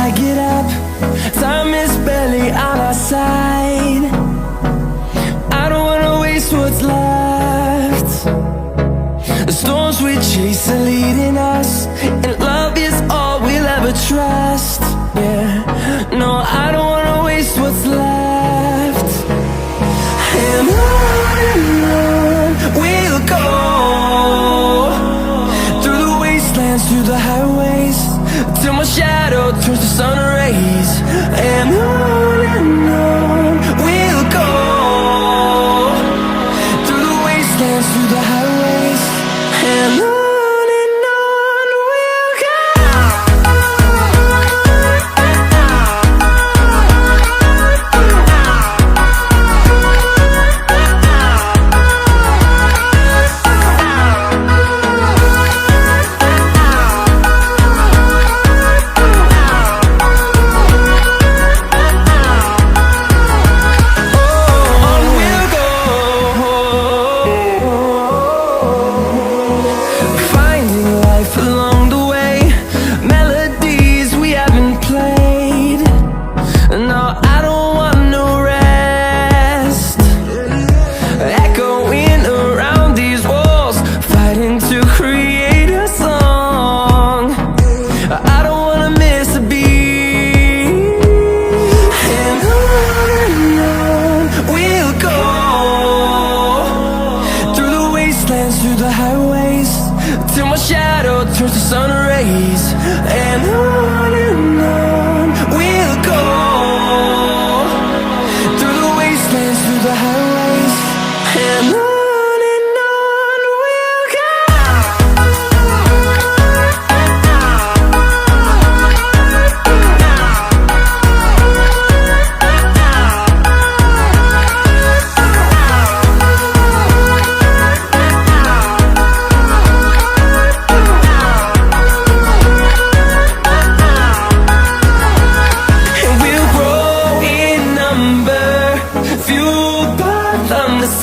I get up. Time is barely on our side. I don't wanna waste what's left. The storms we chase are leading us, and love is all we'll ever trust. Yeah, no, I don't wanna waste what's left. And on we'll go, through the wastelands, through the highways, till my shadow turns to sun rays. And on we'll go, through the wastelands, through the highways, and on we'll go. Through the highways, till my shadow turns to sun rays. And on we'll go, through the wastelands, through the highways, and on we'll go.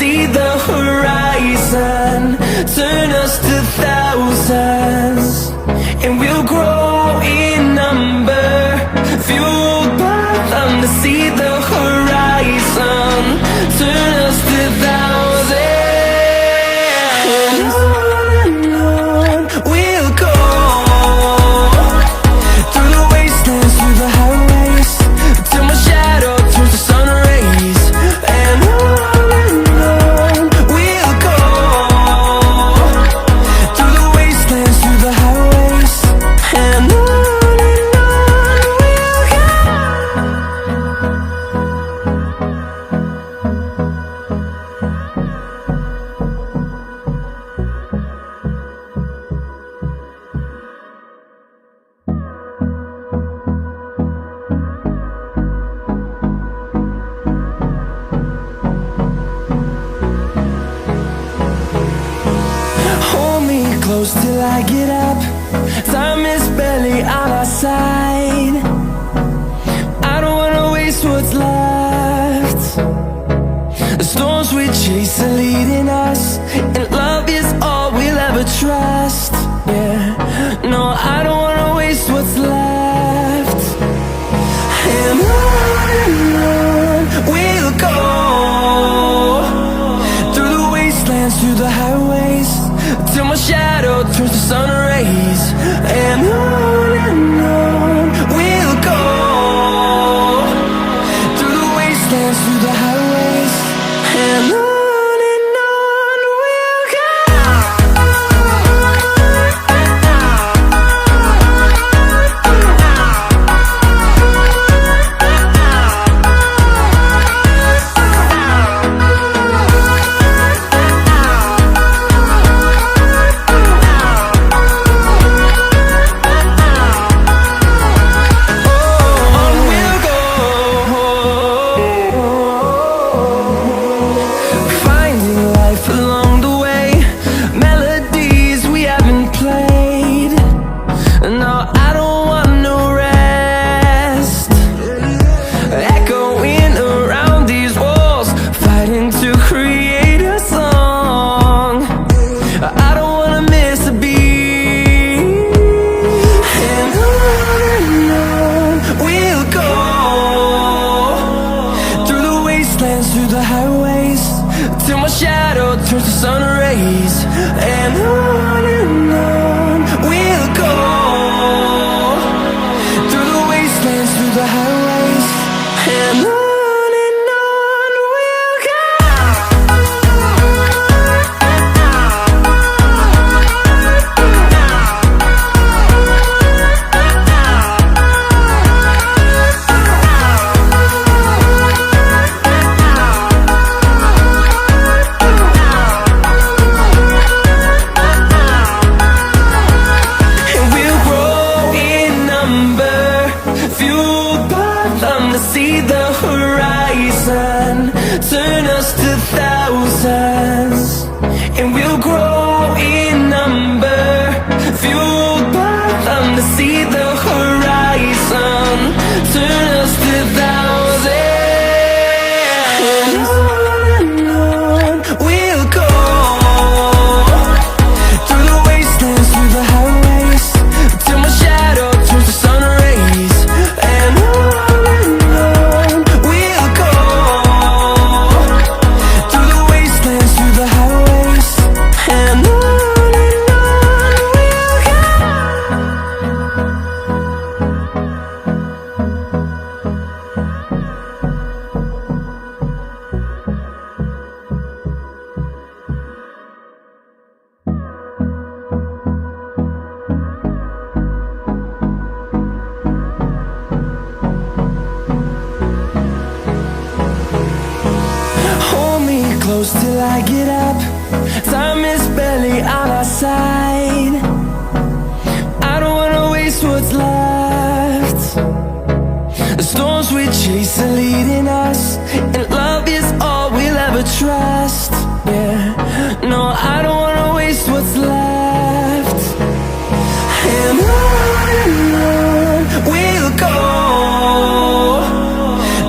See the horizon, turn us to thousands, and we'll grow in number, fueled by them to see the horizon, turn us to thousands, and on we'll go, through the wastelands, through the highways, till my shadow turns to sun rays. And close till I get up. Time is barely on our side. I don't wanna waste what's left. The storms we chase are leading us, and love is all we'll ever trust. Yeah, no, I don't wanna waste what's left. And on we'll go, through the wastelands, through the highways, till my shadow turns to sun rays. And on we'll go, through the wastelands, through the highways, and on we'll go. through the highways, till my shadow turns to sun rays. And on we'll go, through the wastelands, through the highways. And on we'll go. See the horizon turn us to thousands, and we'll grow in number, fueled by them to see the horizon turn us to thousands. And on we'll go, through the wastelands, through the highways, till my shadow turns to sun rays. And close till I get up. Time is barely on our side. I don't wanna waste what's left. The storms we chase are leading us, and love is all we'll ever trust. Yeah, no, I don't wanna waste what's left. And on we'll go,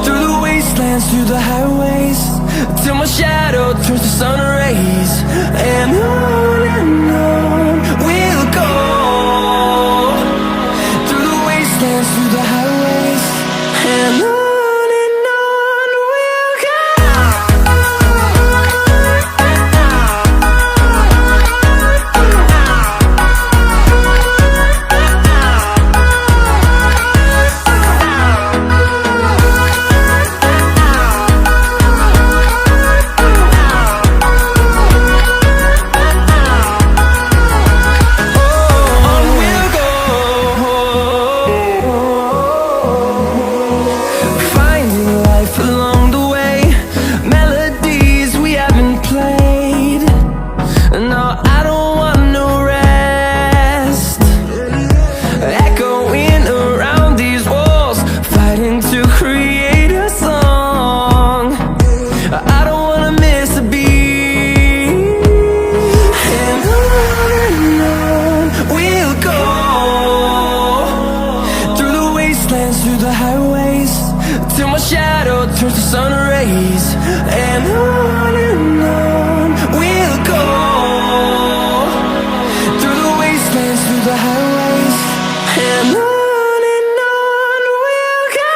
through the wastelands, through the highways, till my shadow turns to sun rays. And on we'll go, through the wastelands, through the highways. And on we'll go. Through the highways, till my shadow turns to sun rays. And on we'll go, through the wastelands, through the highways. And on we'll go.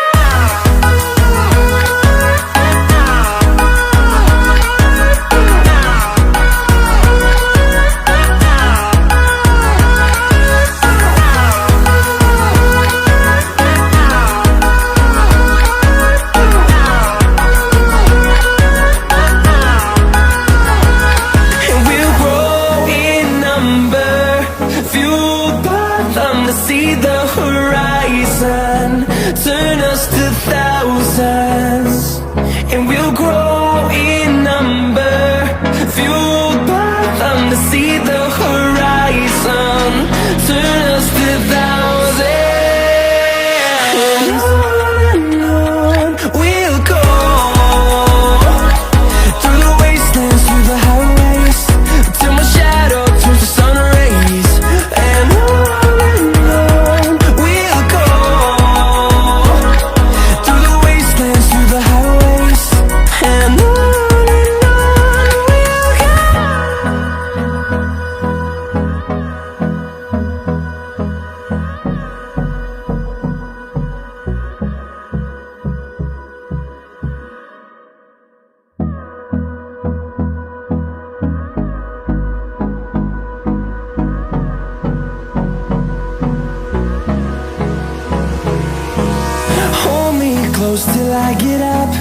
close till I get up.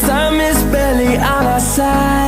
Time is barely on our side.